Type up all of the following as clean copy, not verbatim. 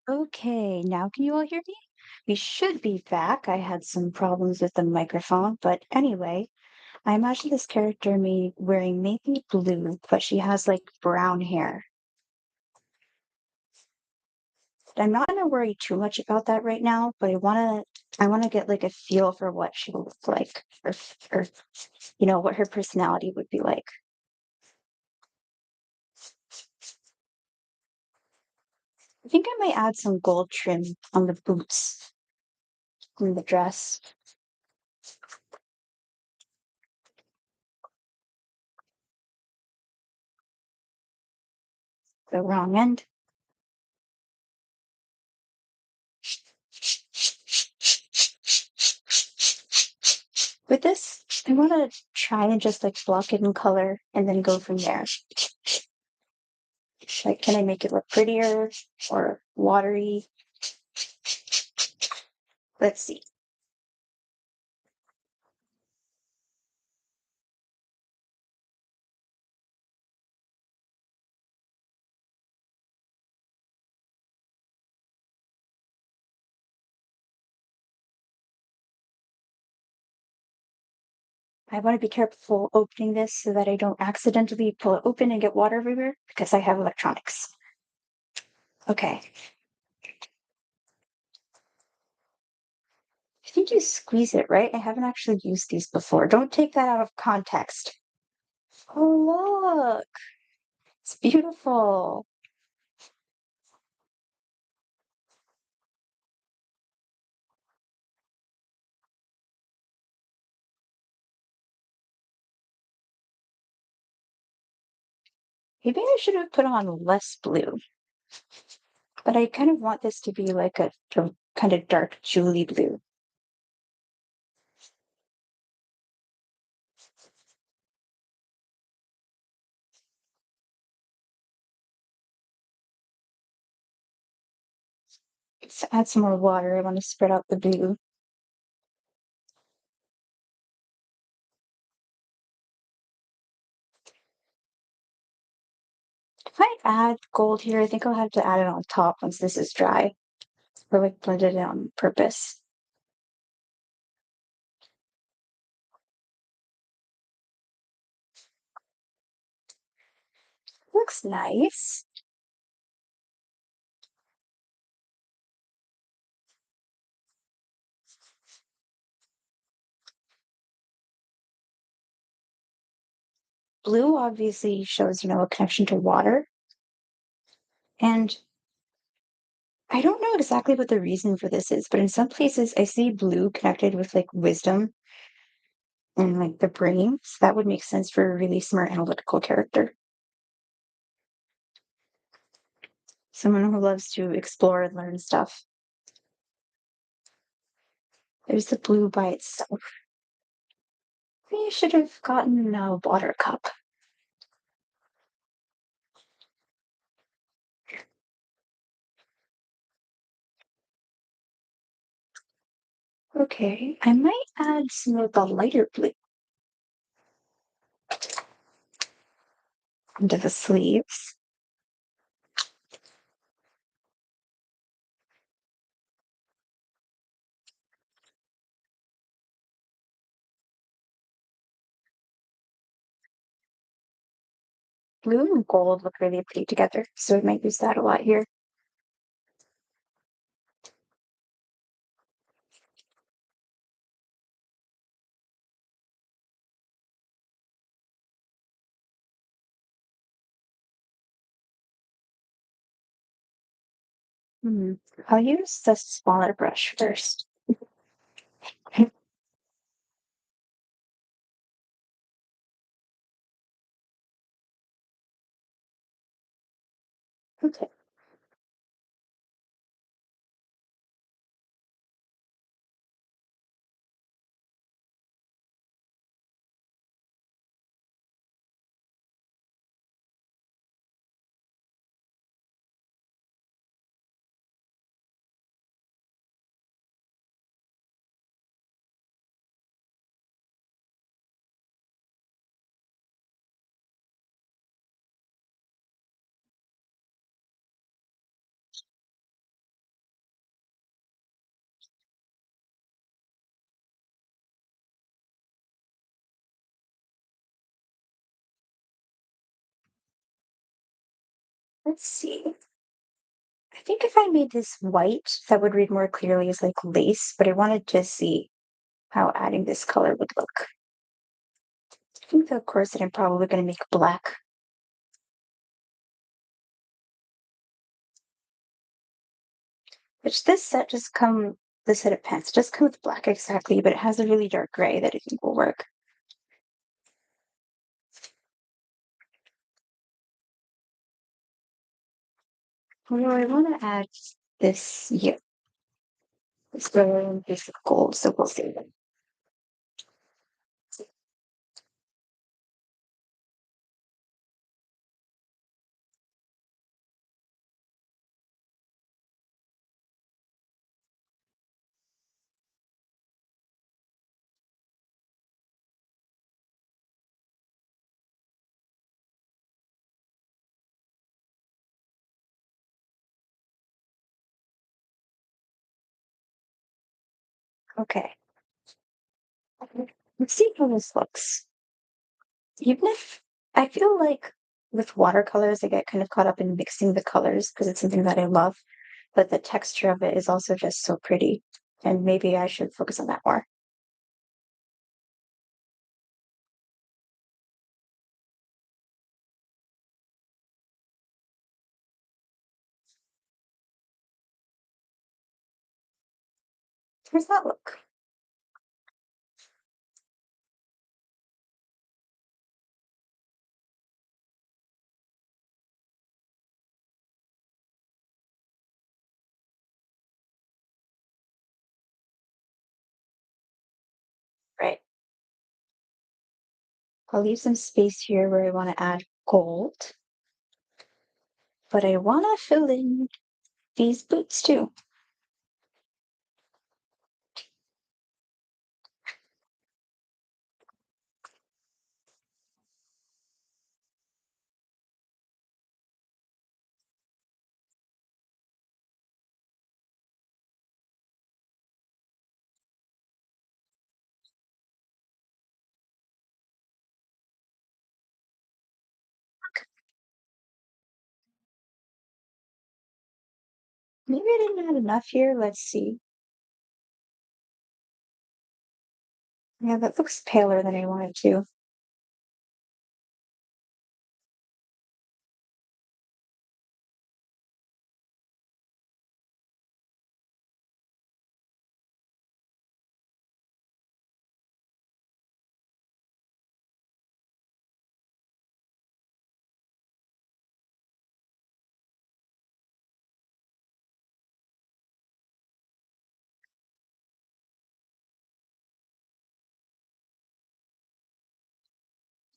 Okay, now can you all hear me? We should be back. I had some problems with the microphone, but anyway, I imagine this character me wearing maybe blue, but she has like brown hair. I'm not gonna worry too much about that right now, but I wanna get like a feel for what she will look like, or what her personality would be like. I think I might add some gold trim on the boots and the dress. The wrong end. With this, I want to try and just like block it in color and then go from there. Like, can I make it look prettier or watery? Let's see. I want to be careful opening this so that I don't accidentally pull it open and get water everywhere because I have electronics. Okay. I think you squeeze it, right? I haven't actually used these before. Don't take that out of context. Oh, look. It's beautiful. Maybe I should have put on less blue, but I kind of want this to be like a kind of dark Julie blue. Let's add some more water. I want to spread out the blue. If I add gold here, I think I'll have to add it on top once this is dry, or like blend it in on purpose. Looks nice. Blue obviously shows, a connection to water. And I don't know exactly what the reason for this is, but in some places I see blue connected with like wisdom and like the brain. So that would make sense for a really smart analytical character. Someone who loves to explore and learn stuff. There's the blue by itself. Maybe I should have gotten a water cup. Okay, I might add some of the lighter blue into the sleeves. Blue and gold look really pretty together, so I might use that a lot here. Hmm. I'll use the smaller brush first. Okay. Let's see. I think if I made this white, that would read more clearly as like lace, but I wanted to see how adding this color would look. I think the corset I'm probably going to make black, which this set of pants just come with black exactly, but it has a really dark gray that I think will work. Although I want to add this, yeah, this brown piece of gold, so we'll see. Okay, let's see how this looks. Even if I feel like with watercolors, I get kind of caught up in mixing the colors because it's something that I love, but the texture of it is also just so pretty. And maybe I should focus on that more. How does that look? Right. I'll leave some space here where I want to add gold, but I want to fill in these boots too. Maybe I didn't add enough here. Let's see. Yeah, that looks paler than I wanted to.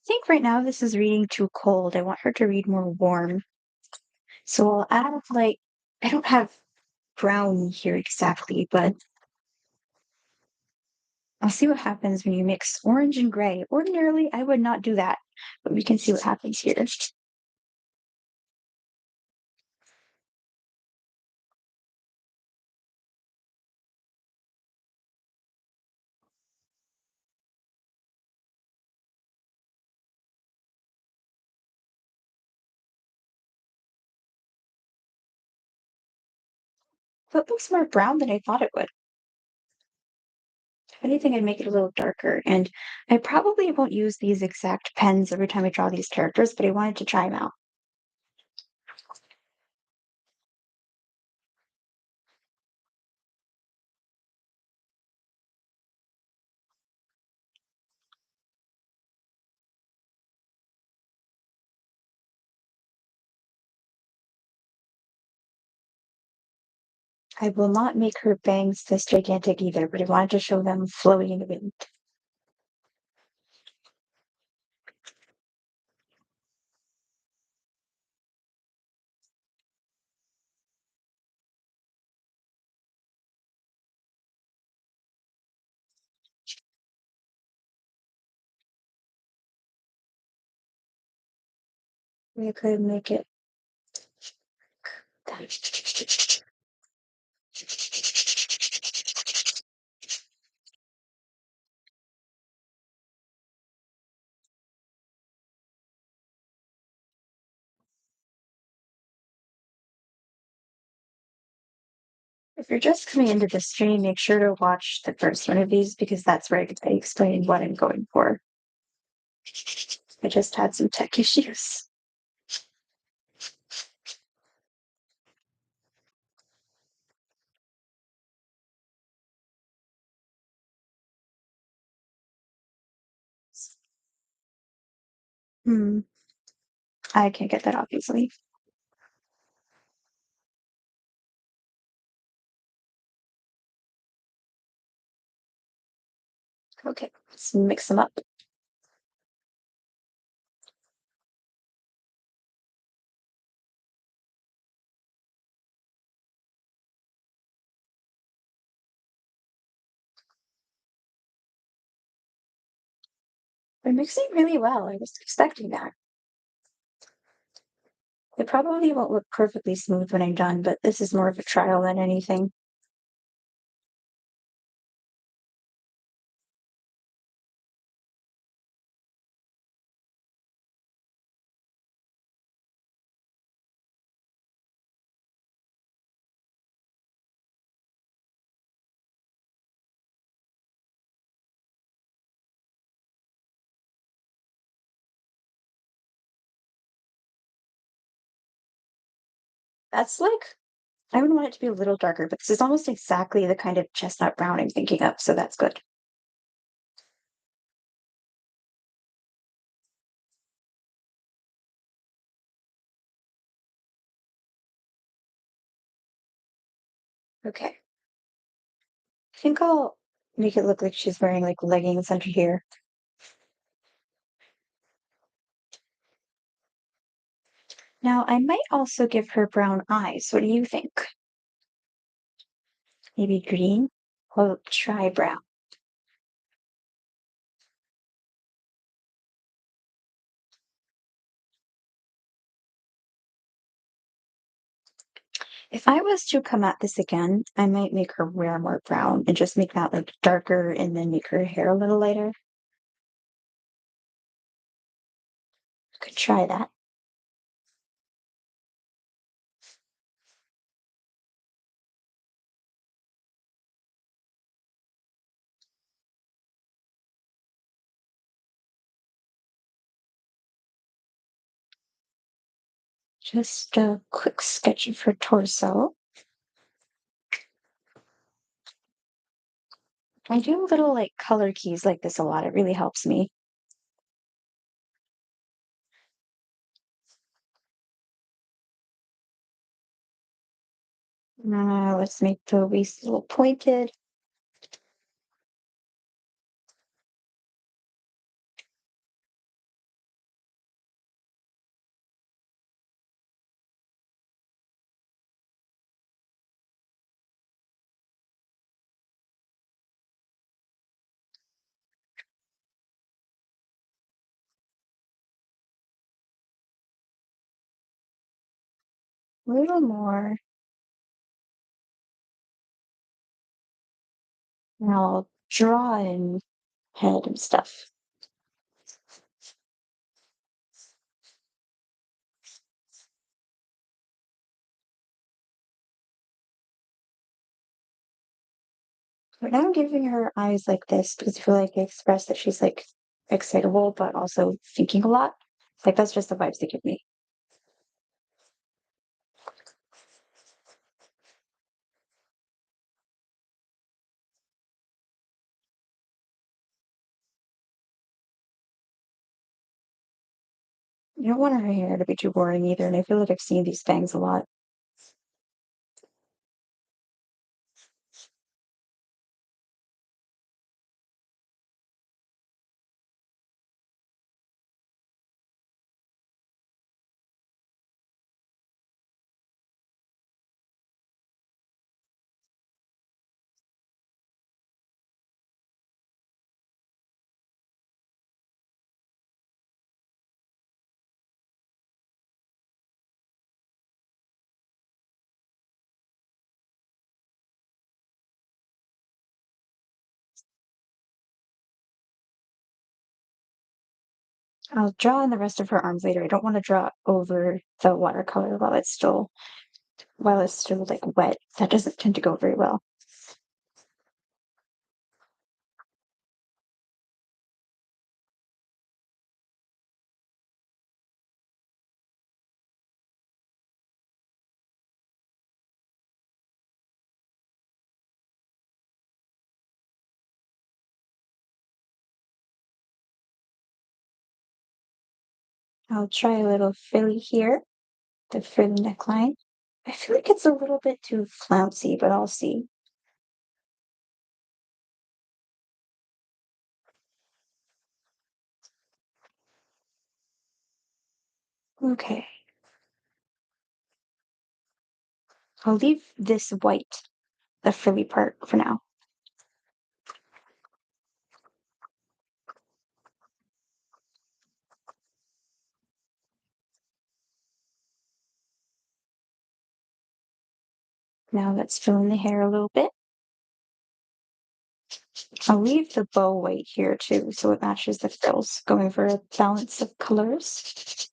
I think right now this is reading too cold. I want her to read more warm. So I'll add like, I don't have brown here exactly, but I'll see what happens when you mix orange and gray. Ordinarily, I would not do that, but we can see what happens here. But it looks more brown than I thought it would. If anything, I'd make it a little darker. And I probably won't use these exact pens every time I draw these characters, but I wanted to try them out. I will not make her bangs this gigantic either, but I wanted to show them flowing in the wind. We could make it that. If you're just coming into this stream, make sure to watch the first one of these because that's where I explain what I'm going for. I just had some tech issues. Hmm. I can't get that off easily. Okay, let's mix them up. They're mixing really well. I was expecting that. It probably won't look perfectly smooth when I'm done, but this is more of a trial than anything. That's like, I would want it to be a little darker, but this is almost exactly the kind of chestnut brown I'm thinking of, so that's good. Okay. I think I'll make it look like she's wearing like leggings under here. Now, I might also give her brown eyes. What do you think? Maybe green? Well, try brown. If I was to come at this again, I might make her wear more brown and just make that like darker and then make her hair a little lighter. Could try that. Just a quick sketch of her torso. I do little like color keys like this a lot. It really helps me. Let's make the waist a little pointed. A little more. And I'll draw in head and stuff. But now I'm giving her eyes like this because I feel like I express that she's like excitable, but also thinking a lot. Like that's just the vibes they give me. You don't want her hair to be too boring either, and I feel like I've seen these bangs a lot. I'll draw in the rest of her arms later. I don't want to draw over the watercolor while it's still while it's still like wet. That doesn't tend to go very well. I'll try a little frilly here, the frilly neckline. I feel like it's a little bit too flouncy, but I'll see. Okay, I'll leave this white, the frilly part for now. Now let's fill in the hair a little bit. I'll leave the bow white here too, so it matches the frills, going for a balance of colors.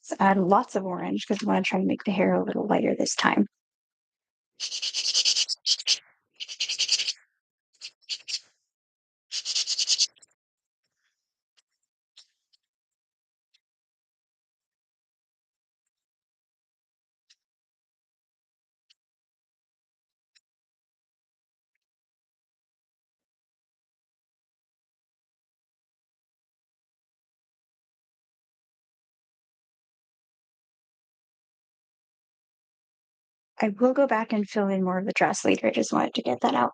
Let's add lots of orange because we want to try to make the hair a little lighter this time. I will go back and fill in more of the dress later. I just wanted to get that out.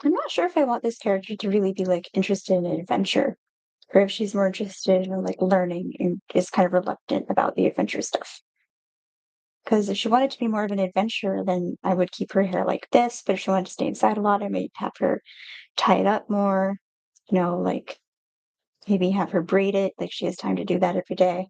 I'm not sure if I want this character to really be like interested in adventure, or if she's more interested in like learning and is kind of reluctant about the adventure stuff. Because if she wanted to be more of an adventurer, then I would keep her hair like this. But if she wanted to stay inside a lot, I might have her tie it up more, like maybe have her braid it, like she has time to do that every day.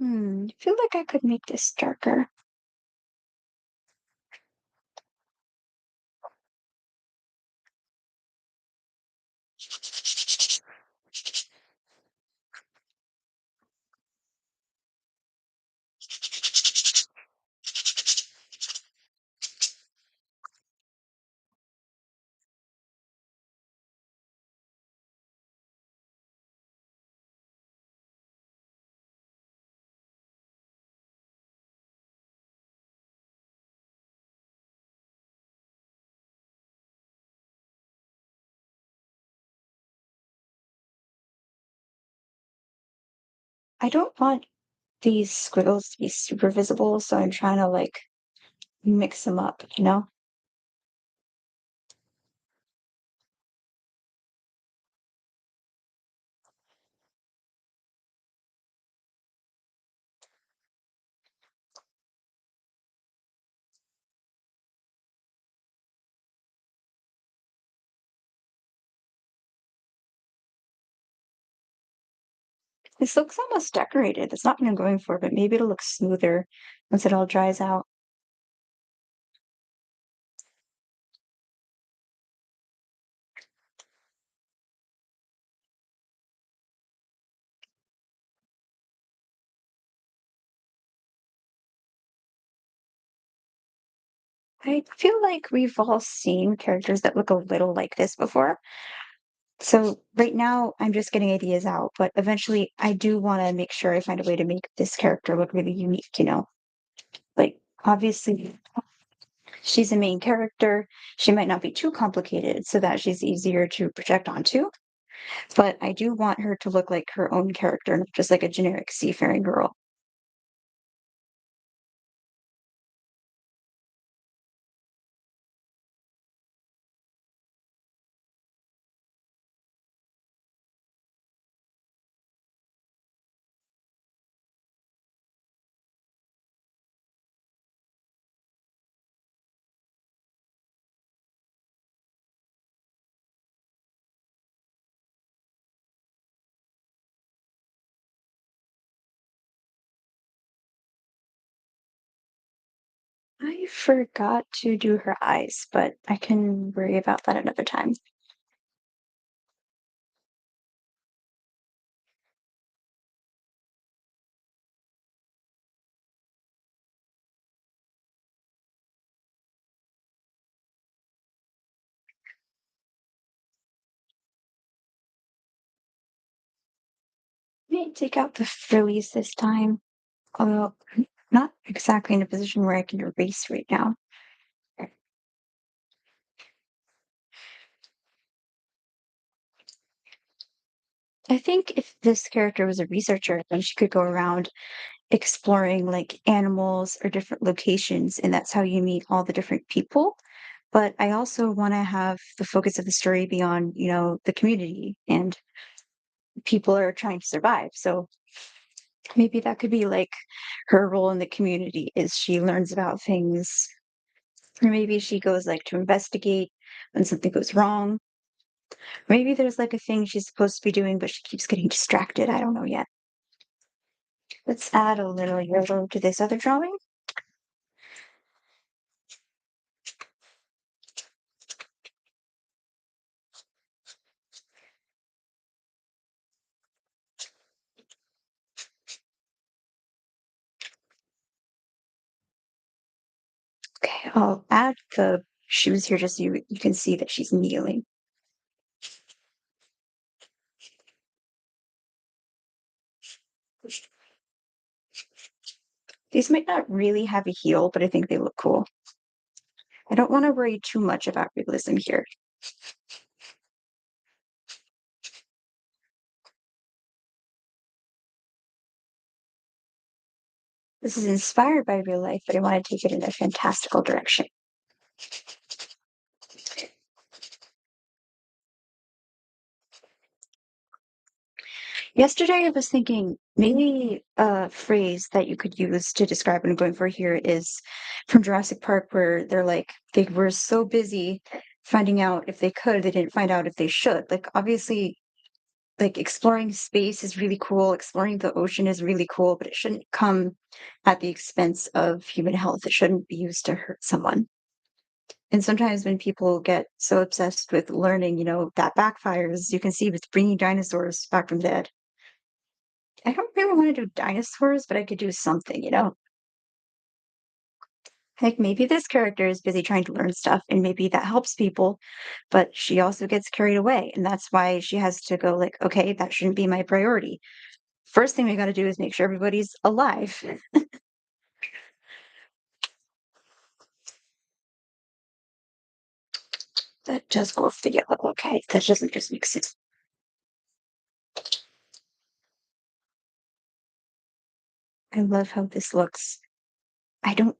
I feel like I could make this darker. I don't want these squiggles to be super visible, so I'm trying to like mix them up. This looks almost decorated. That's not what I'm going for, but maybe it'll look smoother once it all dries out. I feel like we've all seen characters that look a little like this before. So right now, I'm just getting ideas out, but eventually, I do want to make sure I find a way to make this character look really unique. Like, obviously, she's a main character. She might not be too complicated so that she's easier to project onto, but I do want her to look like her own character, not just like a generic seafaring girl. I forgot to do her eyes, but I can worry about that another time. May take out the frillies this time, although I'm not exactly in a position where I can erase right now. I think if this character was a researcher, then she could go around exploring like animals or different locations, and that's how you meet all the different people. But I also want to have the focus of the story be on, the community and people are trying to survive. So maybe that could be like her role in the community is she learns about things, or maybe she goes like to investigate when something goes wrong. Maybe there's like a thing she's supposed to be doing, but she keeps getting distracted. I don't know yet. Let's add a little yellow to this other drawing. Okay, I'll add the shoes here just so you can see that she's kneeling. These might not really have a heel, but I think they look cool. I don't want to worry too much about realism here. This is inspired by real life, but I want to take it in a fantastical direction. Yesterday, I was thinking maybe a phrase that you could use to describe what I'm going for here is from Jurassic Park, where they're like, they were so busy finding out if they could, they didn't find out if they should. Like, obviously, like exploring space is really cool, exploring the ocean is really cool, but it shouldn't come at the expense of human health. It shouldn't be used to hurt someone. And sometimes when people get so obsessed with learning, that backfires. You can see with bringing dinosaurs back from the dead. I don't really want to do dinosaurs, but I could do something. Like maybe this character is busy trying to learn stuff and maybe that helps people, but she also gets carried away. And that's why she has to go like, okay, that shouldn't be my priority. First thing we got to do is make sure everybody's alive. That does go off the yellow. Okay, that doesn't just make sense. I love how this looks. I don't,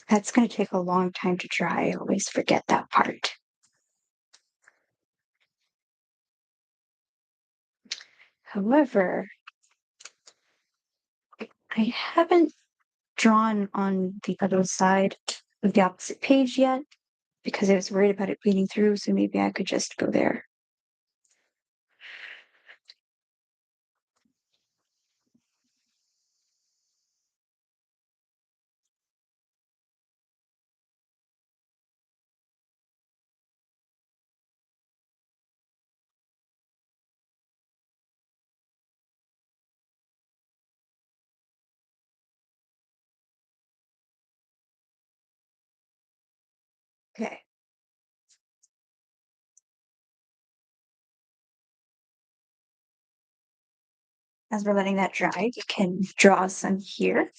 that's going to take a long time to dry. I always forget that part. However, I haven't drawn on the other side of the opposite page yet because I was worried about it bleeding through. So maybe I could just go there. Okay. As we're letting that dry, you can draw some here.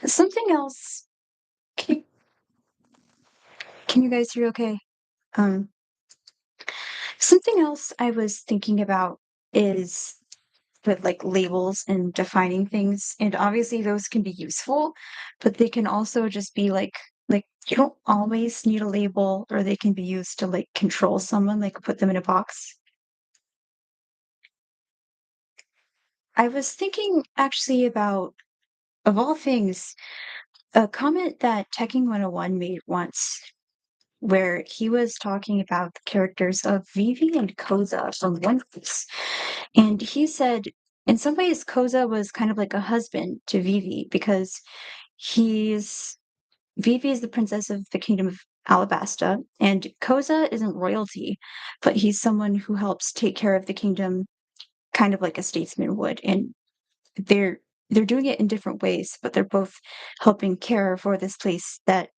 Something else. Can you, can you guys hear okay? Um, Something else I was thinking about is with like labels and defining things. And obviously those can be useful, but they can also just be like you don't always need a label, or they can be used to like control someone, like put them in a box. I was thinking actually about, of all things, a comment that Teching 101 made once, where he was talking about the characters of Vivi and Koza from One Piece. And he said, in some ways, Koza was kind of like a husband to Vivi, because he's Vivi is the princess of the kingdom of Alabasta, and Koza isn't royalty, but he's someone who helps take care of the kingdom, kind of like a statesman would. And they're they're doing it in different ways, but they're both helping care for this place that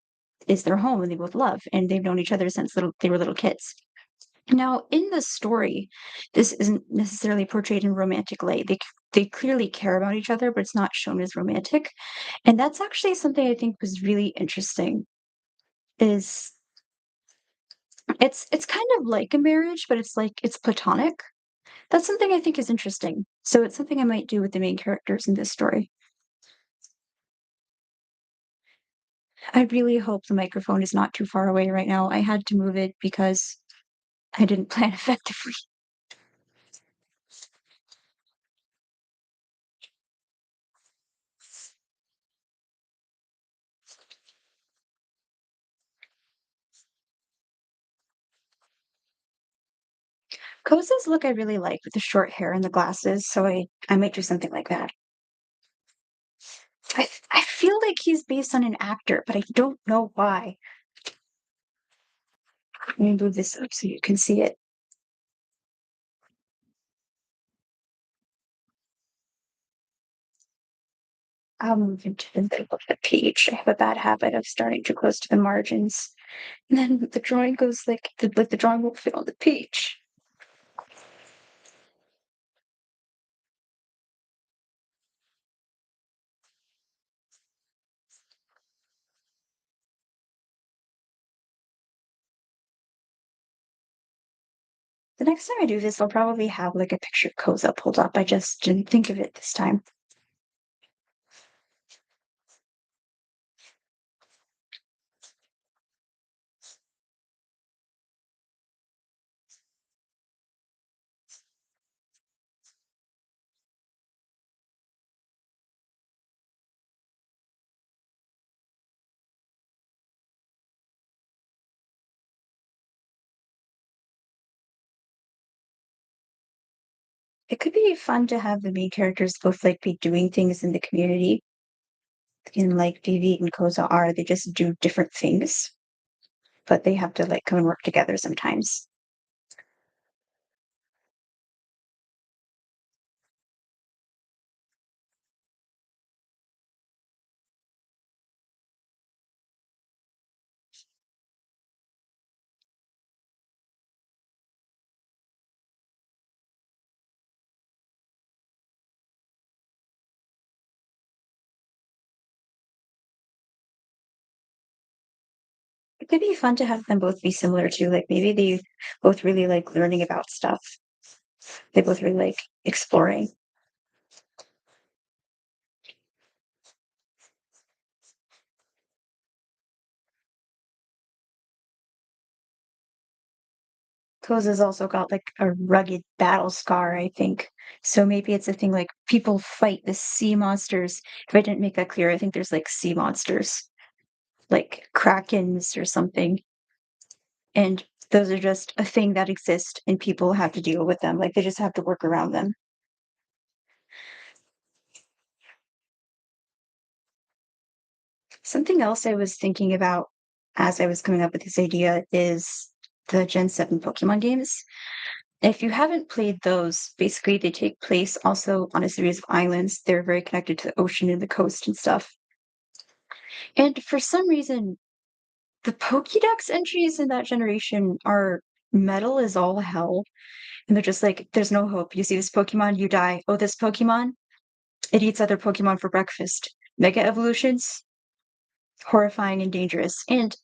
is their home and they both love, and they've known each other since they were little kids. Now, in the story, this isn't necessarily portrayed in romantic light. They clearly care about each other, but it's not shown as romantic. And that's actually something I think was really interesting. Is it's kind of like a marriage, but it's like it's platonic. That's something I think is interesting. So it's something I might do with the main characters in this story. I really hope the microphone is not too far away right now. I had to move it because I didn't plan effectively. Koza's look I really like, with the short hair and the glasses, so I might do something like that. I feel like he's based on an actor, but I don't know why. Let me move this up so you can see it. I'll move into the middle of the page. I have a bad habit of starting too close to the margins, and then the drawing goes like the drawing won't fit on the page. The next time I do this, I'll probably have like a picture of Koza pulled up. I just didn't think of it this time. It could be fun to have the main characters both like be doing things in the community. In like Vivi and Koza are, they just do different things, but they have to like come and work together sometimes. It could be fun to have them both be similar too. Like maybe they both really like learning about stuff. They both really like exploring. Koza's also got like a rugged battle scar, I think. So maybe it's a thing like people fight the sea monsters. If I didn't make that clear, I think there's like sea monsters, like krakens or something. And those are just a thing that exist and people have to deal with them. Like they just have to work around them. Something else I was thinking about as I was coming up with this idea is the Gen 7 Pokemon games. If you haven't played those, basically they take place also on a series of islands. They're very connected to the ocean and the coast and stuff. And for some reason, The Pokédex entries in that generation are metal as all hell, and they're just like, "There's no hope. You see this Pokemon, you die. Oh, this Pokemon, it eats other Pokemon for breakfast. Mega evolutions, horrifying and dangerous." And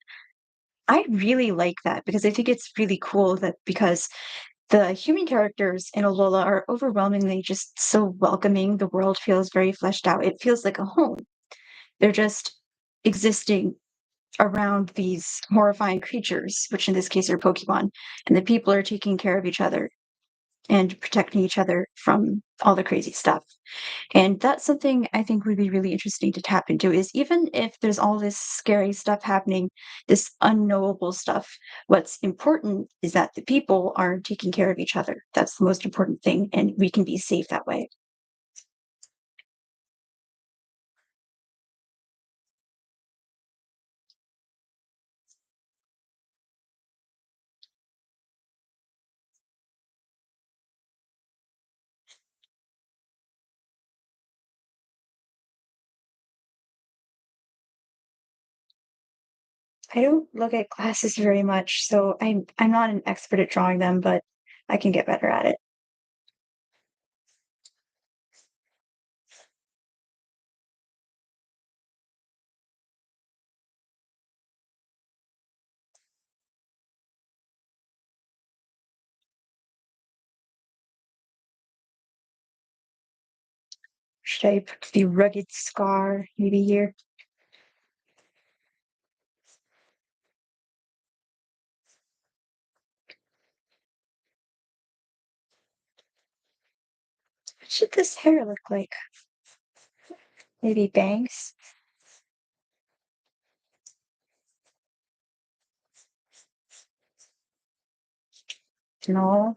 I really like that because I think it's really cool that because the human characters in Alola are overwhelmingly just so welcoming. The world feels very fleshed out. It feels like a home. They're just existing around these horrifying creatures, which in this case are Pokemon, and the people are taking care of each other and protecting each other from all the crazy stuff. And that's something I think would be really interesting to tap into is even if there's all this scary stuff happening, this unknowable stuff, what's important is that the people are taking care of each other. That's the most important thing, and we can be safe that way. I don't look at glasses very much, so I'm not an expert at drawing them, but I can get better at it. Should I put the rugged scar maybe here? What should this hair look like? Maybe bangs? No.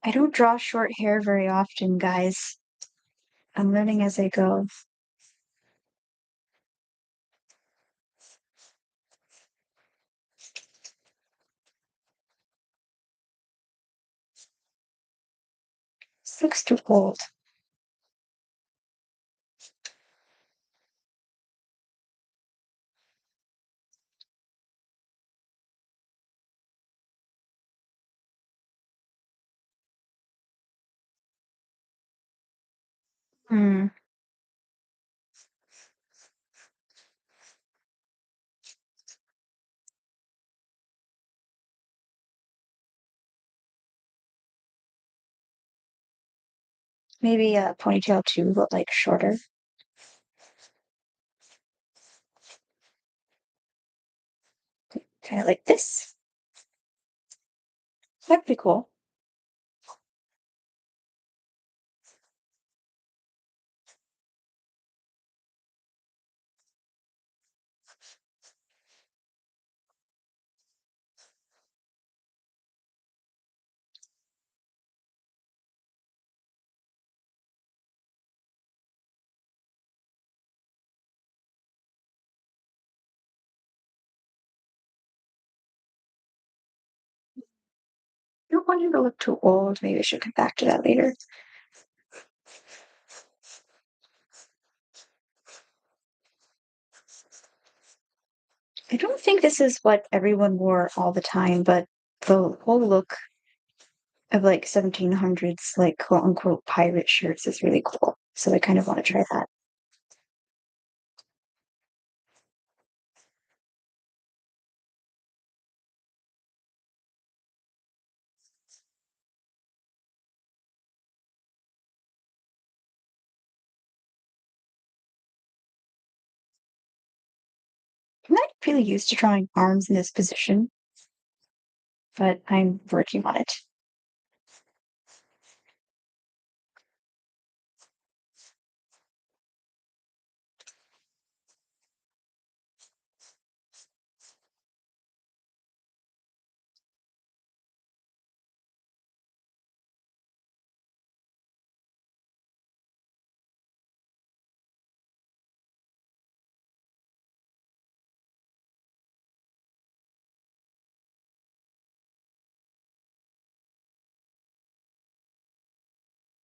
I don't draw short hair very often, guys. I'm learning as I go. This looks too old. Hmm. Maybe a ponytail too, but like shorter. Kind of like this. That'd be cool. I don't want him to look too old. Maybe I should come back to that later. I don't think this is what everyone wore all the time, but the whole look of like 1700s, like quote unquote pirate shirts is really cool. So I kind of want to try that. I'm not really used to drawing arms in this position, but I'm working on it.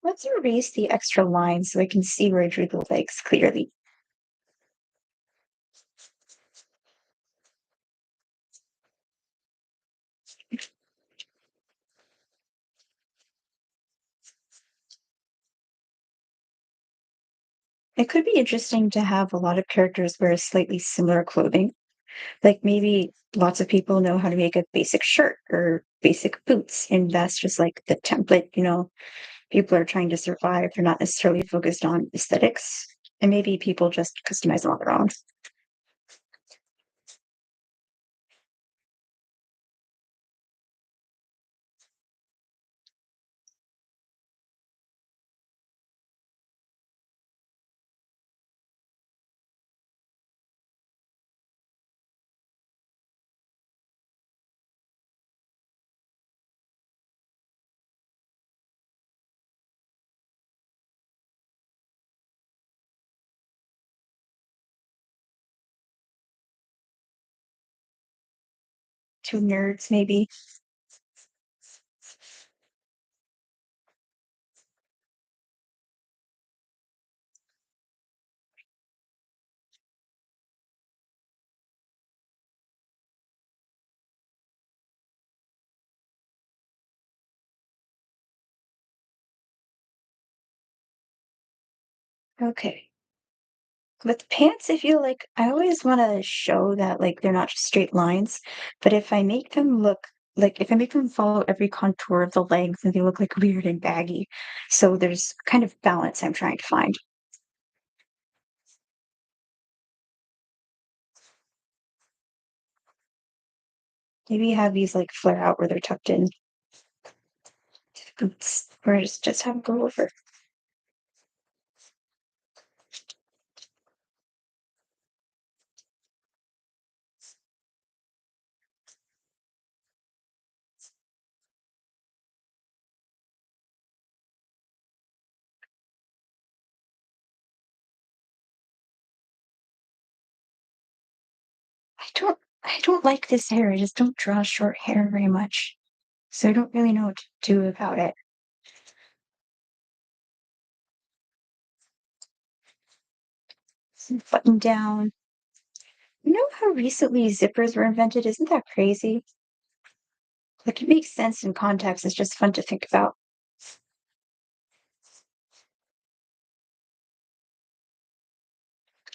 Let's erase the extra lines so I can see where I drew the legs clearly. It could be interesting to have a lot of characters wear slightly similar clothing. Like maybe lots of people know how to make a basic shirt or basic boots, and that's just like the template, people are trying to survive. They're not necessarily focused on aesthetics. And maybe people just customize them on their own. Two nerds, maybe. Okay. With pants, I feel like I always want to show that like they're not just straight lines, but if I make them look like if I make them follow every contour of the legs, then they look like weird and baggy. So there's kind of balance I'm trying to find. Maybe have these like flare out where they're tucked in to the boots, or just have them go over. I don't like this hair. I just don't draw short hair very much. So I don't really know what to do about it. Button down. You know how recently zippers were invented? Isn't that crazy? Like it makes sense in context. It's just fun to think about.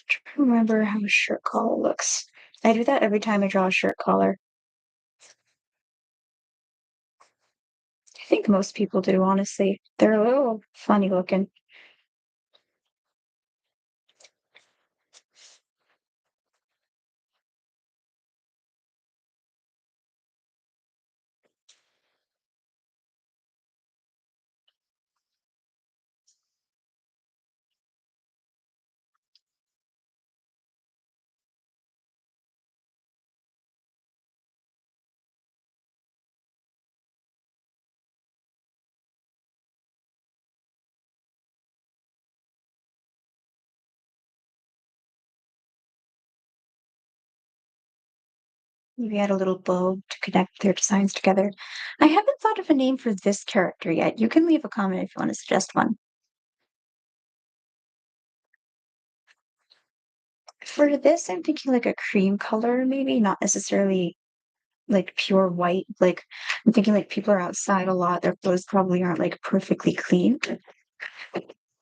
Trying to remember how a shirt collar looks. I do that every time I draw a shirt collar. I think most people do, honestly. They're a little funny looking. Maybe add a little bow to connect their designs together. I haven't thought of a name for this character yet. You can leave a comment if you want to suggest one. For this, I'm thinking like a cream color, maybe not necessarily like pure white. Like I'm thinking like people are outside a lot. Their clothes probably aren't like perfectly clean.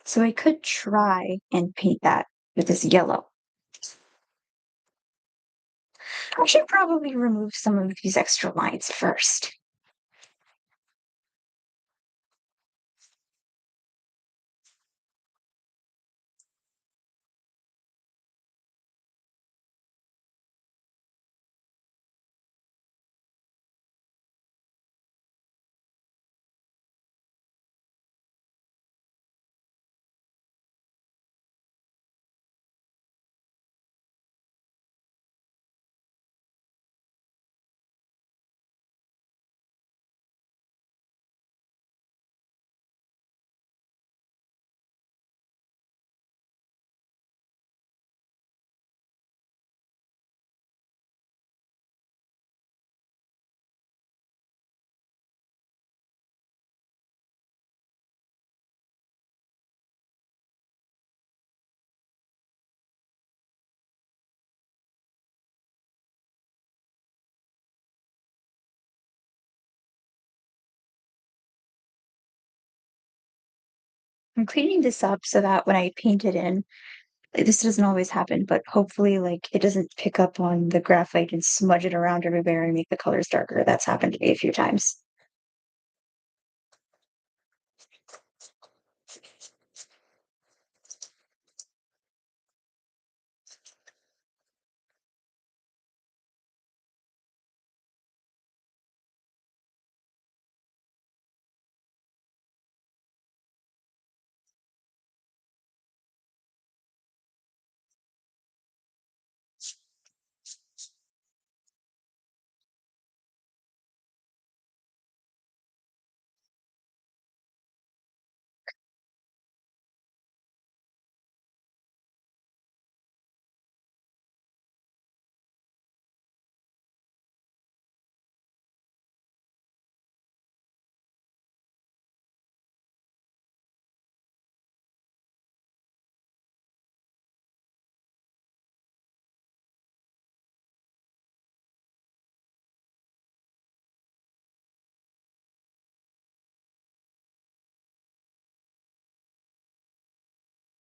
So I could try and paint that with this yellow. I should probably remove some of these extra lines first. I'm cleaning this up so that when I paint it in, this doesn't always happen, but hopefully, like, it doesn't pick up on the graphite and smudge it around everywhere and make the colors darker. That's happened to me a few times.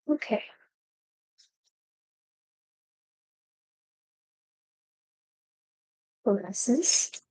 Okay. Fluoresces.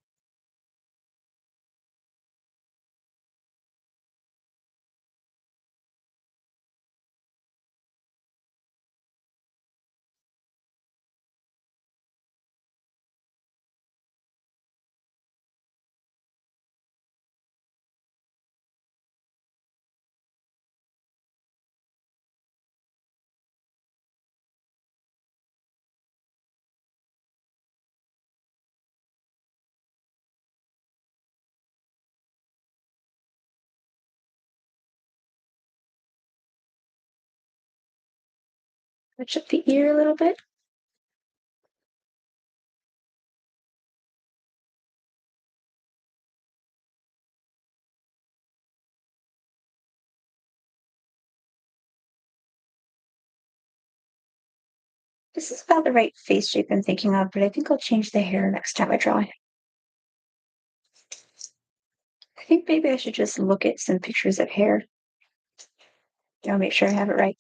Touch up the ear a little bit. This is about the right face shape I'm thinking of, but I think I'll change the hair next time I draw. I think maybe I should just look at some pictures of hair. I'll make sure I have it right.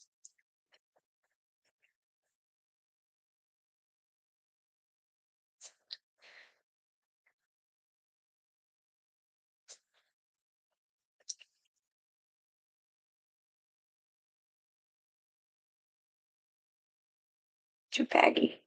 Too baggy.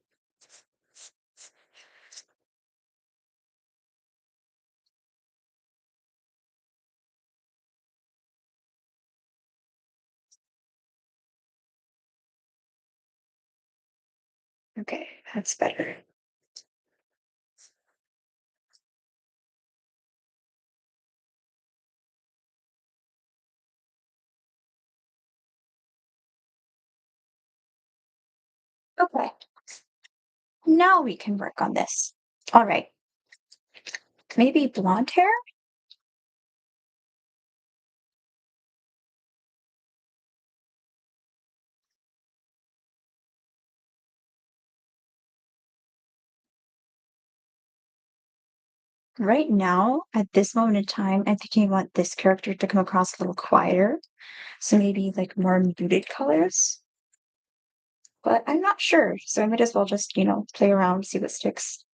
Okay, that's better. Okay, now we can work on this. All right, maybe blonde hair? Right now, at this moment in time, I'm thinking I want this character to come across a little quieter. So maybe like more muted colors, but I'm not sure. So I might as well just, play around, see what sticks.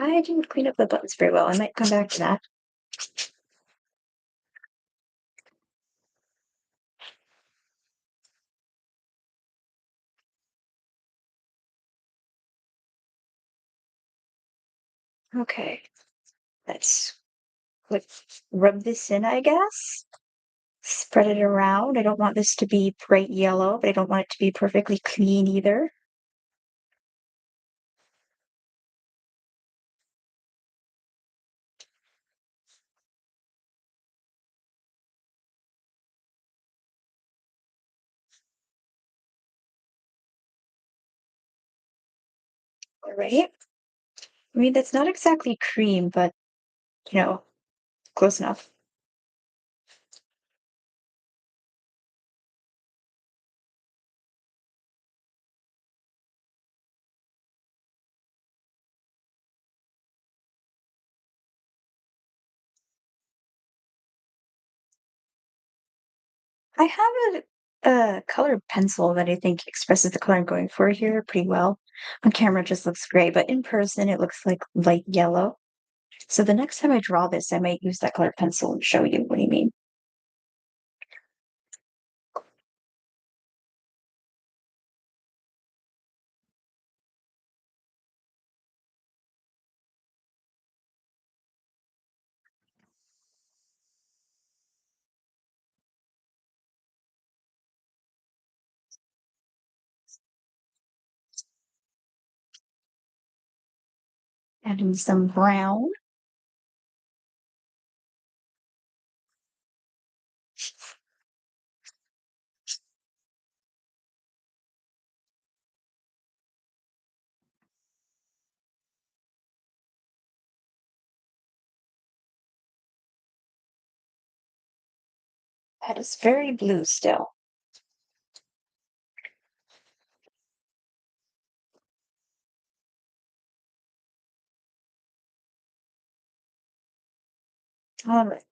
I didn't clean up the buttons very well. I might come back to that. Okay, let's like rub this in, I guess. Spread it around. I don't want this to be bright yellow, but I don't want it to be perfectly clean either. All right. I mean, that's not exactly cream, but you know, close enough. I have a colored pencil that I think expresses the color I'm going for here pretty well. On camera, it just looks gray, but in person, it looks like light yellow. So the next time I draw this, I might use that colored pencil and show you what I mean. Adding some brown. That is very blue still. All right.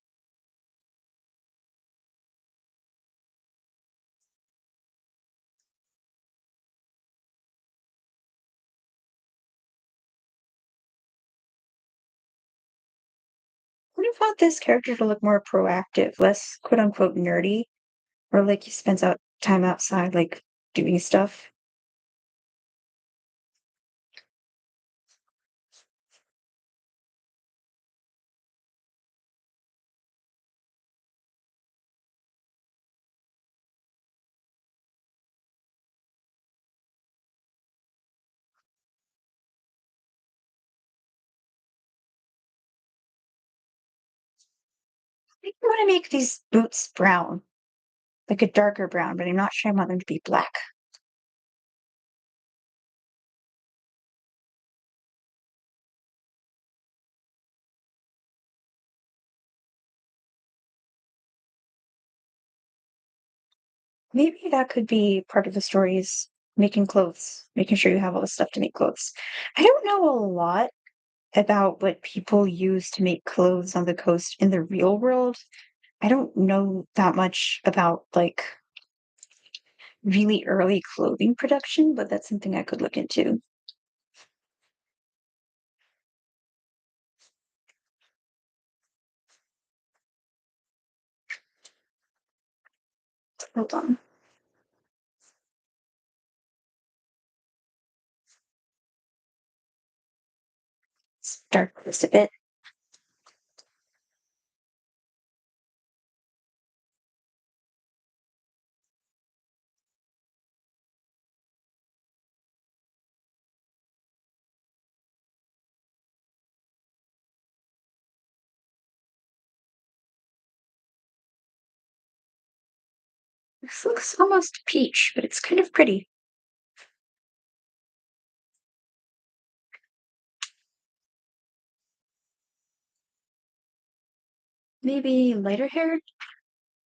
What about this character to look more proactive, less quote unquote nerdy, or like he spends out time outside, like doing stuff? I think I want to make these boots brown, like a darker brown, but I'm not sure I want them to be black. Maybe that could be part of the story is making clothes, making sure you have all the stuff to make clothes. I don't know a lot about what people use to make clothes on the coast in the real world. I don't know that much about like really early clothing production, but that's something I could look into. Hold on. Start this a bit. This looks almost peach, but it's kind of pretty. Maybe lighter hair?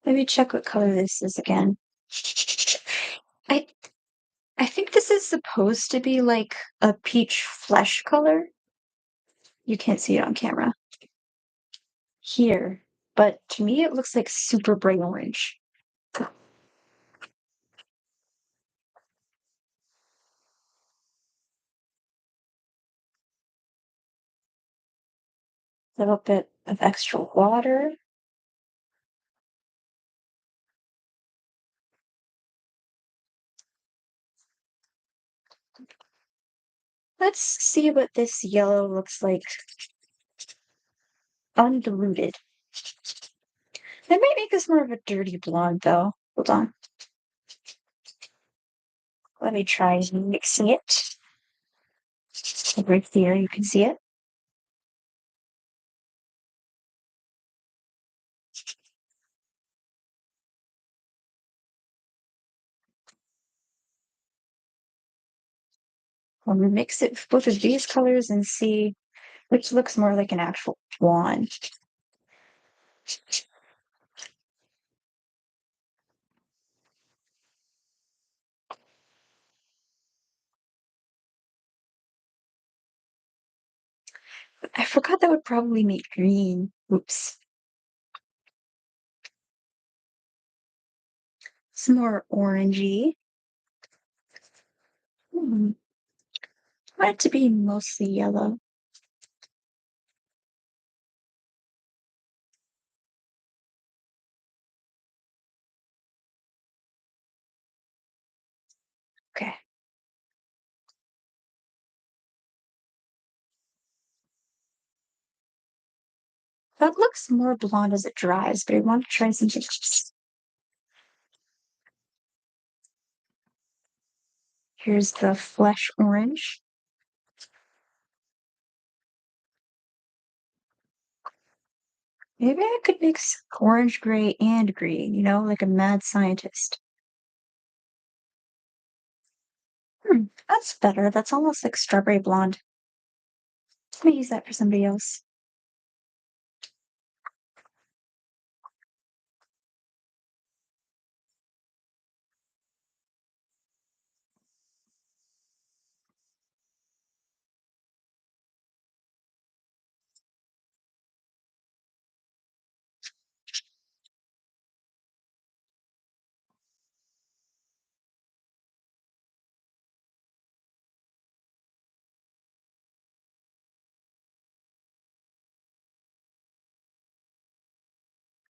Let me check what color this is again. I I think this is supposed to be like a peach flesh color. You can't see it on camera here, but to me it looks like super bright orange. A little bit of extra water. Let's see what this yellow looks like undiluted. That might make this more of a dirty blonde though. Hold on. Let me try mixing it. Right there, you can see it. I'll mix it with both of these colors and see which looks more like an actual wand. I forgot that would probably make green. Oops. It's more orangey. Hmm. I want it to be mostly yellow. Okay. That looks more blonde as it dries, but I want to try something else. Here's the flesh orange. Maybe I could mix orange, gray, and green, like a mad scientist. That's better. That's almost like strawberry blonde. Let me use that for somebody else.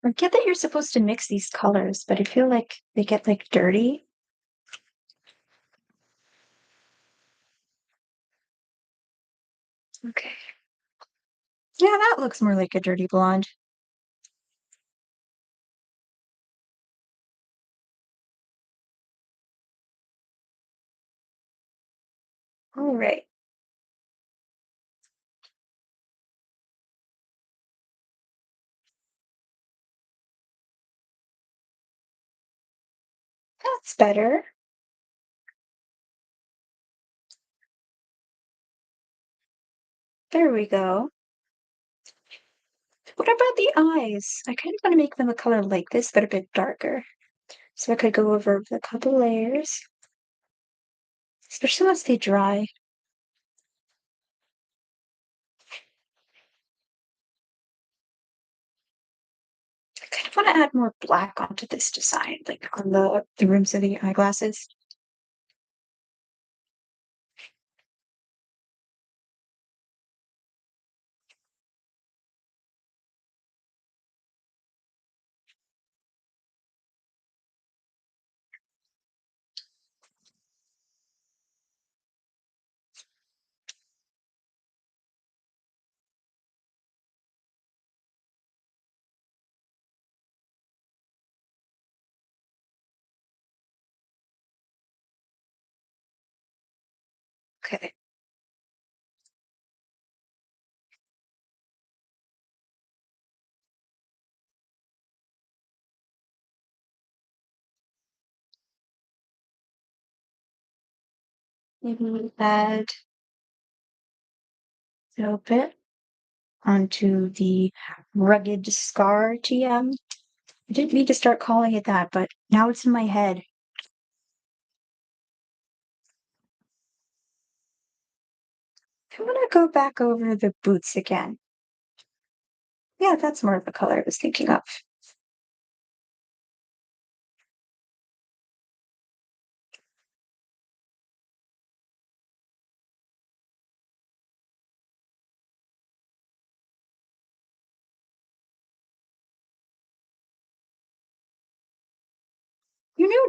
I get that you're supposed to mix these colors, but I feel like they get like dirty. Okay. Yeah, that looks more like a dirty blonde. All right. That's better. There we go. What about the eyes? I kind of want to make them a color like this, but a bit darker. So I could go over with a couple layers, especially once they dry. I kind of want to add more black onto this design, like on the rims of the eyeglasses. Okay. Maybe add a little bit onto the rugged scar TM. I didn't mean to start calling it that, but now it's in my head. I'm gonna go back over the boots again. Yeah, that's more of the color I was thinking of.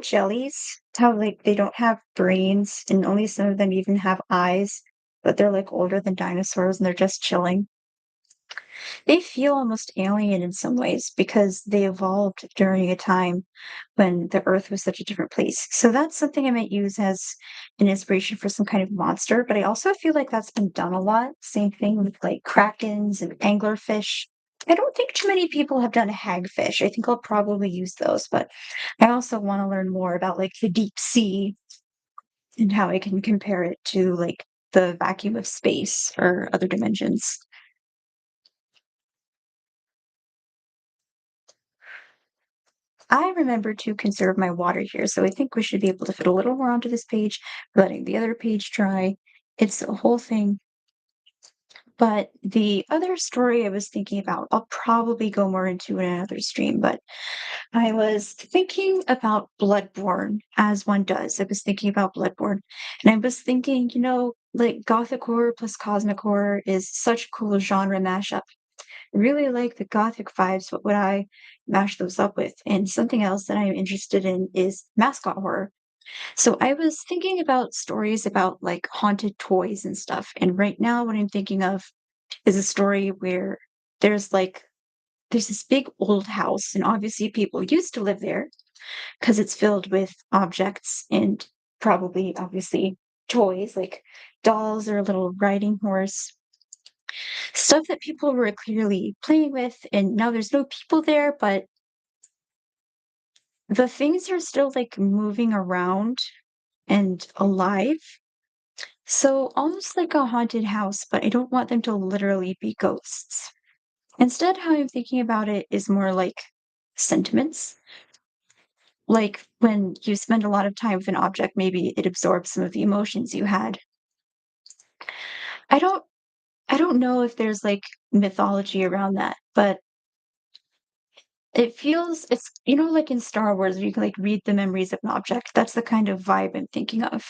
Jellies, how like they don't have brains and only some of them even have eyes, but they're like older than dinosaurs and they're just chilling. They feel almost alien in some ways because they evolved during a time when the Earth was such a different place. So that's something I might use as an inspiration for some kind of monster. But I also feel like that's been done a lot. Same thing with like krakens and anglerfish. I don't think too many people have done a hagfish. I think I'll probably use those, but I also want to learn more about like the deep sea and how I can compare it to like the vacuum of space or other dimensions. I remember to conserve my water here, so I think we should be able to fit a little more onto this page, letting the other page dry. It's a whole thing. But the other story I was thinking about, I'll probably go more into in another stream, but I was thinking about Bloodborne, as one does. I was thinking about Bloodborne, and I was thinking, like Gothic horror plus cosmic horror is such a cool genre mashup. I really like the Gothic vibes. What would I mash those up with? And something else that I'm interested in is mascot horror. So I was thinking about stories about like haunted toys and stuff. And right now, what I'm thinking of is a story where there's like there's this big old house, and obviously people used to live there because it's filled with objects and probably obviously toys like dolls or a little riding horse, stuff that people were clearly playing with. And now there's no people there, but the things are still like moving around and alive. So almost like a haunted house, but I don't want them to literally be ghosts. Instead, how I'm thinking about it is more like sentiments. Like when you spend a lot of time with an object, maybe it absorbs some of the emotions you had. I don't I don't know if there's like mythology around that, but it feels it's like in Star Wars where you can like read the memories of an object. That's the kind of vibe I'm thinking of.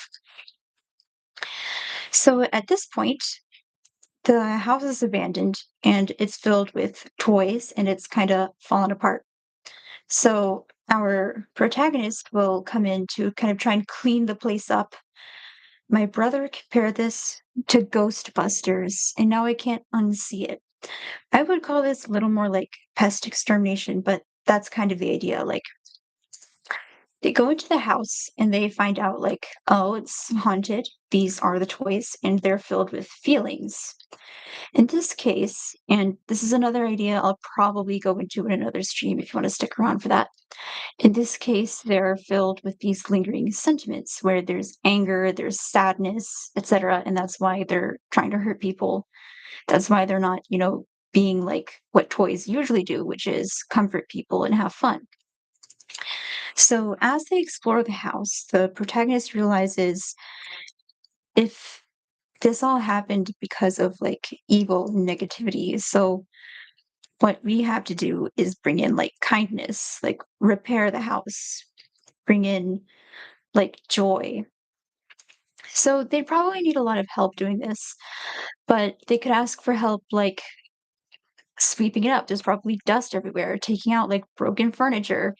So at this point, the house is abandoned and it's filled with toys and it's kind of fallen apart. So our protagonist will come in to kind of try and clean the place up. My brother compared this to Ghostbusters, and now I can't unsee it. I would call this a little more like pest extermination, but that's kind of the idea. Like they go into the house and they find out like, oh, it's haunted. These are the toys, and they're filled with feelings. In this case, and this is another idea I'll probably go into in another stream if you want to stick around for that. In this case, they're filled with these lingering sentiments where there's anger, there's sadness, etc. And that's why they're trying to hurt people. That's why they're not, being like what toys usually do, which is comfort people and have fun. So as they explore the house, the protagonist realizes if this all happened because of like evil negativity. So what we have to do is bring in like kindness, like repair the house, bring in like joy. So they probably need a lot of help doing this, but they could ask for help like sweeping it up. There's probably dust everywhere, taking out like broken furniture,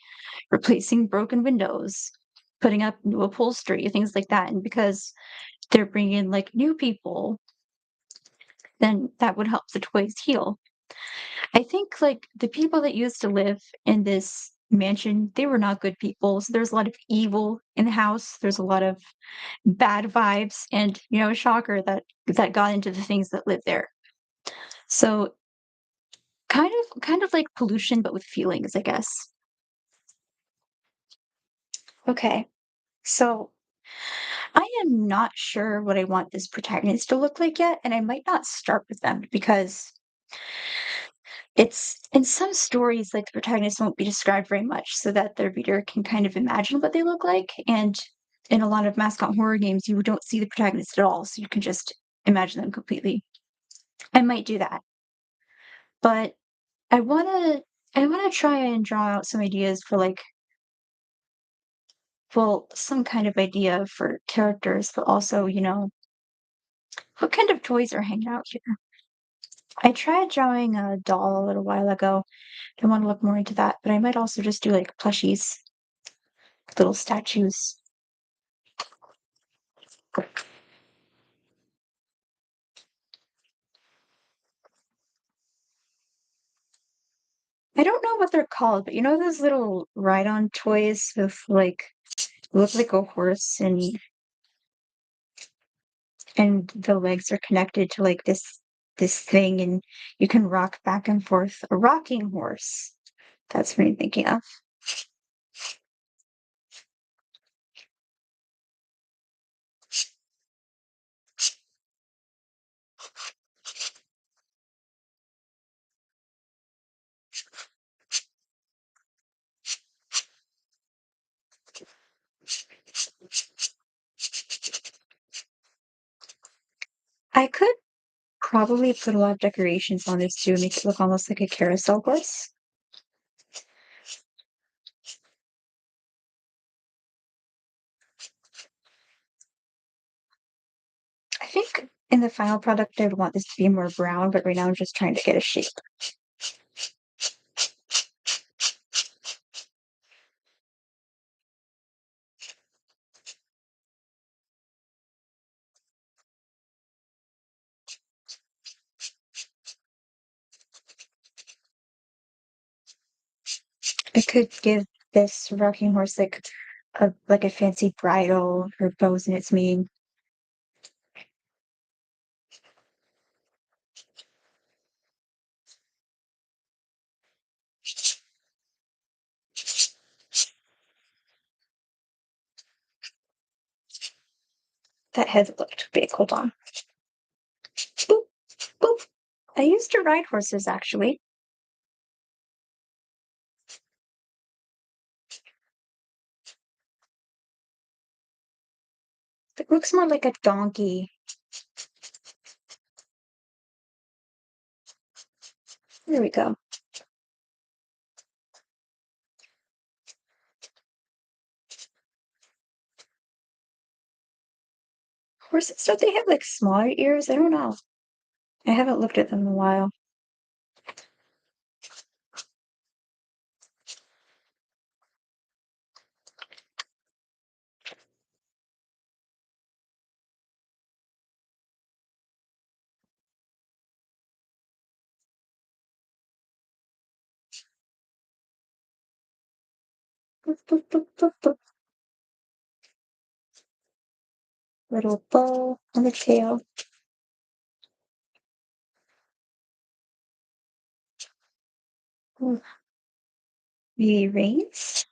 replacing broken windows, putting up new upholstery, things like that. And because they're bringing in like new people, then that would help the toys heal. I think like the people that used to live in this mansion, they were not good people. So there's a lot of evil in the house. There's a lot of bad vibes and, shocker that got into the things that live there. So kind of like pollution but with feelings, I guess. Okay. So I am not sure what I want this protagonist to look like yet, and I might not start with them because it's in some stories like the protagonist won't be described very much so that the reader can kind of imagine what they look like. And in a lot of mascot horror games, you don't see the protagonist at all, so you can just imagine them completely. I might do that. But I wanna try and draw out some ideas for like well, some kind of idea for characters, but also, what kind of toys are hanging out here? I tried drawing a doll a little while ago. I want to look more into that, but I might also just do like plushies, little statues. I don't know what they're called, but those little ride-on toys with like look like a horse and the legs are connected to like this thing and you can rock back and forth. A rocking horse. That's what I'm thinking of. I could probably put a lot of decorations on this too, make it look almost like a carousel horse. I think in the final product, I would want this to be more brown, but right now I'm just trying to get a shape. I could give this rocking horse like a fancy bridle or bows in its mane. That head looked big. Hold on. Boop, boop. I used to ride horses actually. It looks more like a donkey. There we go. Horses, don't they have like smaller ears? I don't know. I haven't looked at them in a while. Boop, boop, boop, boop, boop. Little bow on the tail. Ooh, the reins.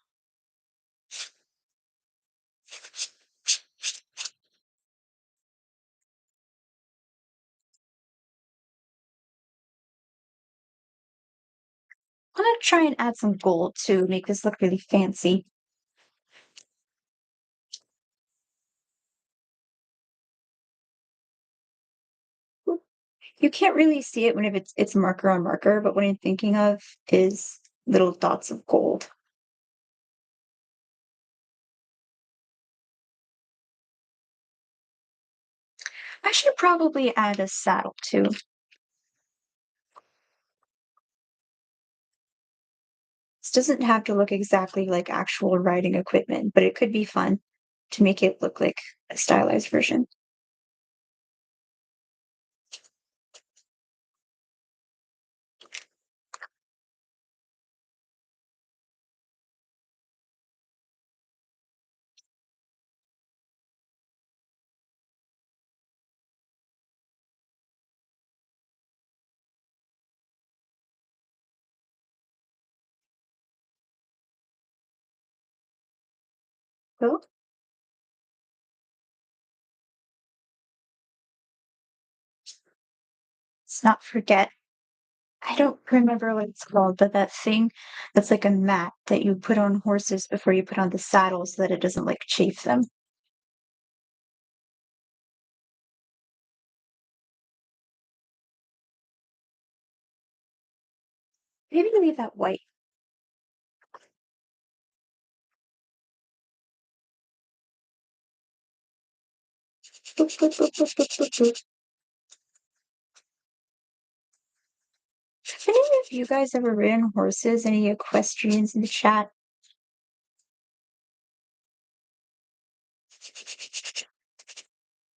I'm gonna try and add some gold to make this look really fancy. Oop. You can't really see it when if it's marker on marker, but what I'm thinking of is little dots of gold. I should probably add a saddle too. This doesn't have to look exactly like actual riding equipment, but it could be fun to make it look like a stylized version. Well, let's not forget. I don't remember what it's called, but that thing that's like a mat that you put on horses before you put on the saddle so that it doesn't like chafe them. Maybe leave that white. Boop, boop, boop, boop, boop, boop, boop. Have any of you guys ever ridden horses? Any equestrians in the chat?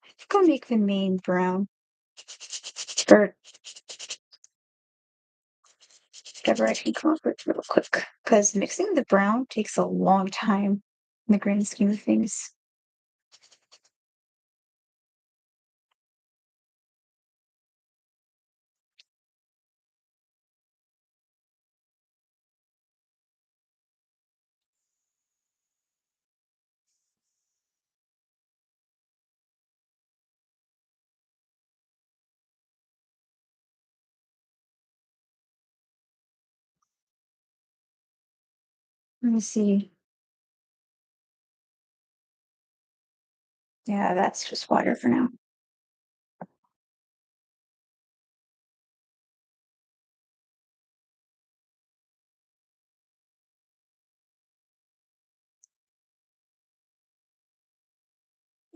I think I'll make the mane brown. Or whatever I can come up with real quick. Because mixing the brown takes a long time in the grand scheme of things. Let me see. Yeah, that's just water for now.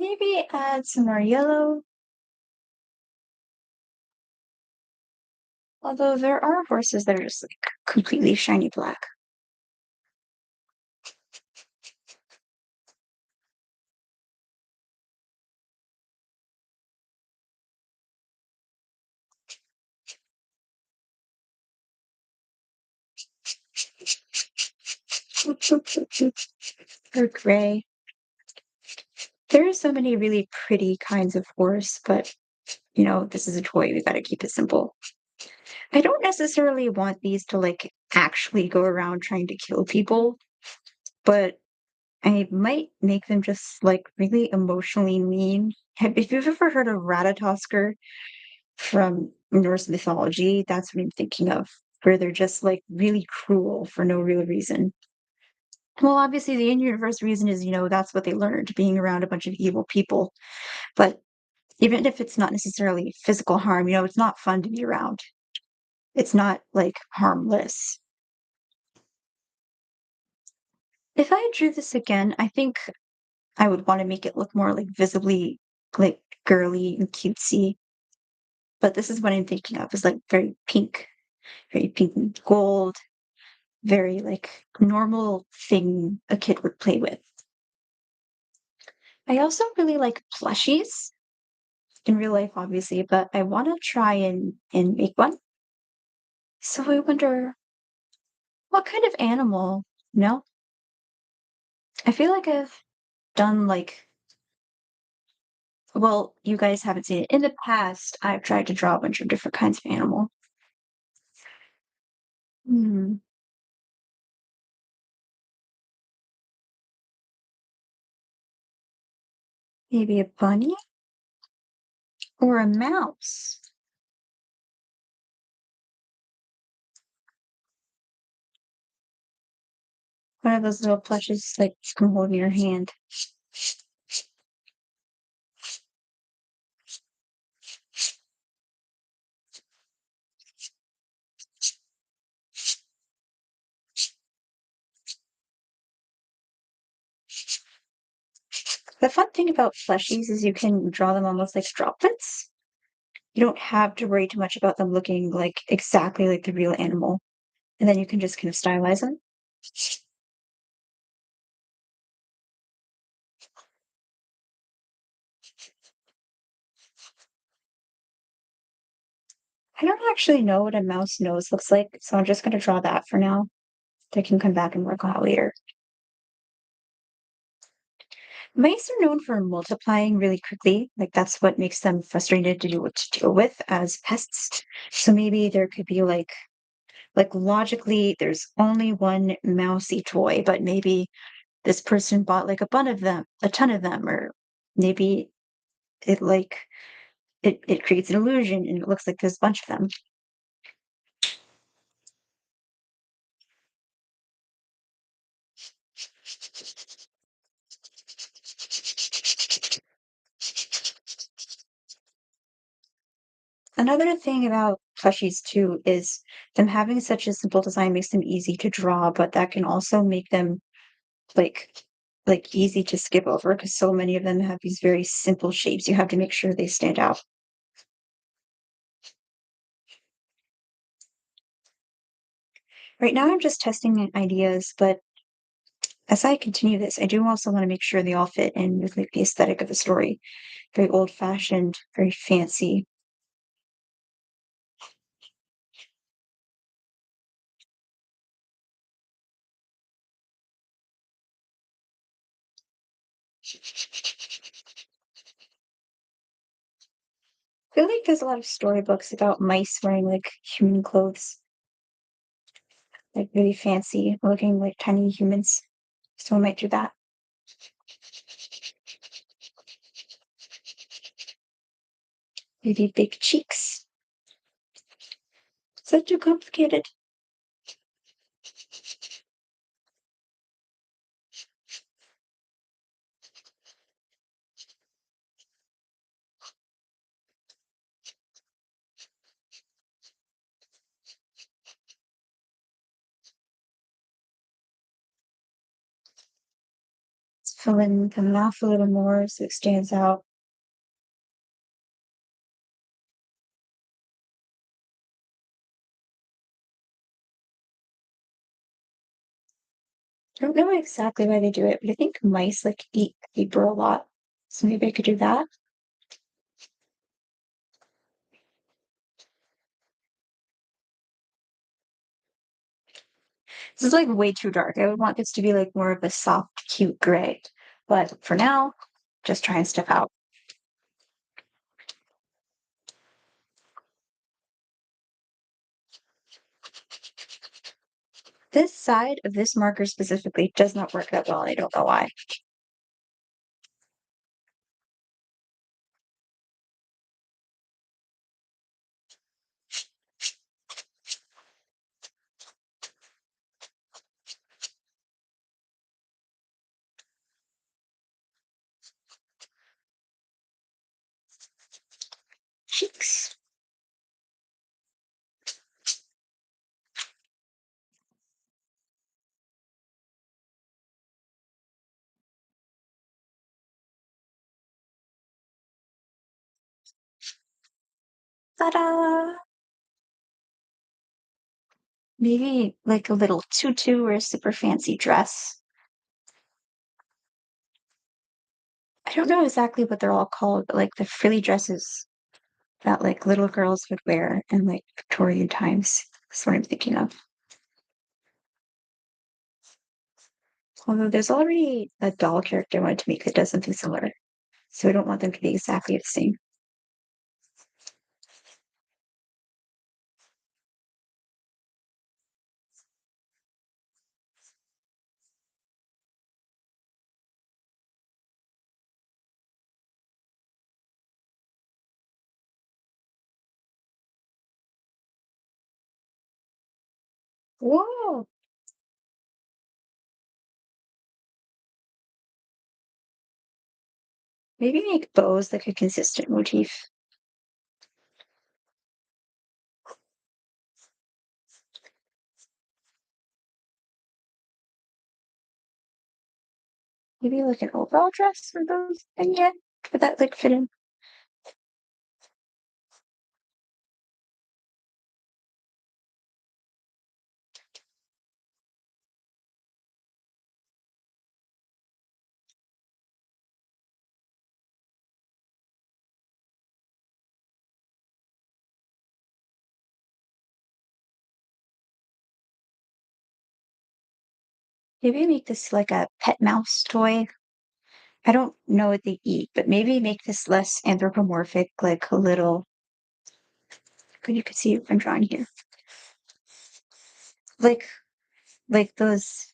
Maybe add some more yellow, although there are horses that are just like completely shiny black. Or gray. There are so many really pretty kinds of horse, but this is a toy. We got to keep it simple. I don't necessarily want these to like actually go around trying to kill people, but I might make them just like really emotionally mean. If you've ever heard of Ratatoskr from Norse mythology, that's what I'm thinking of, where they're just like really cruel for no real reason. Well, obviously, the in-universe reason is, that's what they learned, being around a bunch of evil people. But even if it's not necessarily physical harm, it's not fun to be around. It's not like harmless. If I drew this again, I think I would want to make it look more like visibly like girly and cutesy. But this is what I'm thinking of is like very pink and gold, very like normal thing a kid would play with. I also really like plushies in real life, obviously, but I want to try and make one. So I wonder what kind of animal? No, I feel like I've done like, well, you guys haven't seen it. In the past, I've tried to draw a bunch of different kinds of animal. Hmm, maybe a bunny or a mouse. One of those little plushes like you can hold in your hand. The fun thing about plushies is you can draw them almost like droplets. You don't have to worry too much about them looking like exactly like the real animal. And then you can just kind of stylize them. I don't actually know what a mouse nose looks like, so I'm just going to draw that for now. I can come back and work on it later. Mice are known for multiplying really quickly. Like that's what makes them frustrated to deal with as pests. So maybe there could be like logically there's only one mousy toy, but maybe this person bought like a ton of them, or maybe it like it creates an illusion and it looks like there's a bunch of them. Another thing about plushies too is them having such a simple design makes them easy to draw, but that can also make them like easy to skip over because so many of them have these very simple shapes. You have to make sure they stand out. Right now, I'm just testing ideas, but as I continue this, I do also want to make sure they all fit in with like the aesthetic of the story. Very old fashioned, very fancy. I feel like there's a lot of storybooks about mice wearing like human clothes, like really fancy looking like tiny humans. So I might do that. Maybe big cheeks. Is that too complicated? fill in the mouth a little more so it stands out. I don't know exactly why they do it, but I think mice like eat paper a lot. So maybe I could do that. This is like way too dark. I would want this to be like more of a soft, cute gray. But for now, just trying stuff out. This side of this marker specifically does not work that well. I don't know why. Cheeks. Ta-da! Maybe like a little tutu or a super fancy dress. I don't know exactly what they're all called, but like the frilly dresses that like little girls would wear in like Victorian times. That's what I'm thinking of. Although there's already a doll character I wanted to make that does something similar. So I don't want them to be exactly the same. Whoa! Maybe make bows like a consistent motif. Maybe like an overall dress for those. And yeah, could that like fit in? Maybe make this like a pet mouse toy. I don't know what they eat, but maybe make this less anthropomorphic, like a little, you could see what I'm drawing here. Like those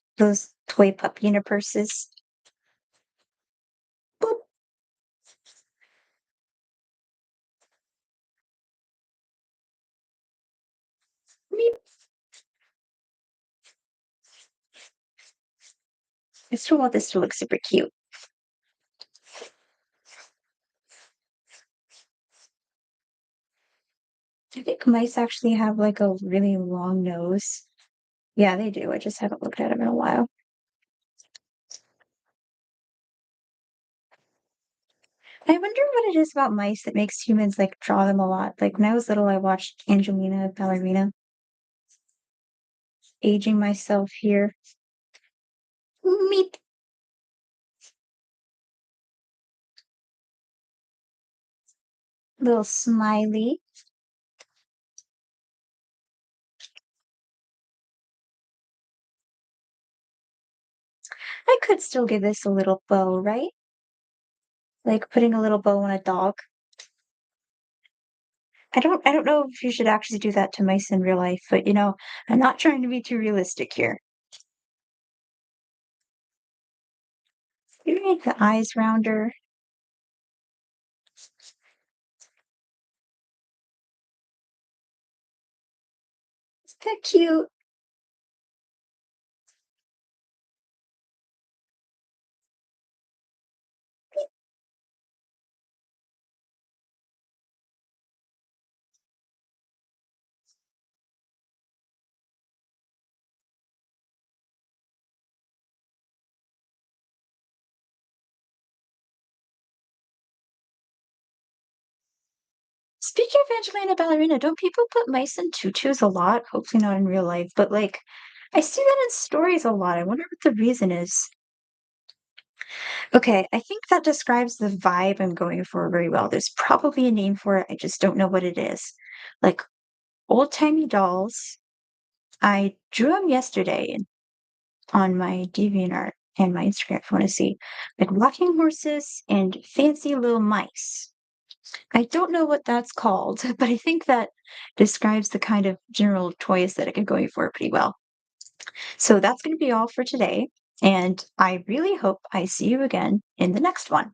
toy puppy in a purses. Boop. Meep. I still want this to look super cute. I think mice actually have like a really long nose. Yeah, they do. I just haven't looked at them in a while. I wonder what it is about mice that makes humans like draw them a lot. Like when I was little, I watched Angelina Ballerina, aging myself here. Meep. Little smiley. I could still give this a little bow, right? Like putting a little bow on a dog. I don't know if you should actually do that to mice in real life, but I'm not trying to be too realistic here. You make the eyes rounder. Is that cute? Speaking of Angelina Ballerina, don't people put mice in tutus a lot? Hopefully not in real life, but like I see that in stories a lot. I wonder what the reason is. Okay, I think that describes the vibe I'm going for very well. There's probably a name for it. I just don't know what it is. Like old-timey dolls. I drew them yesterday on my DeviantArt and my Instagram if you want to see. Like walking horses and fancy little mice. I don't know what that's called, but I think that describes the kind of general toy aesthetic I'm going for pretty well. So that's going to be all for today. And I really hope I see you again in the next one.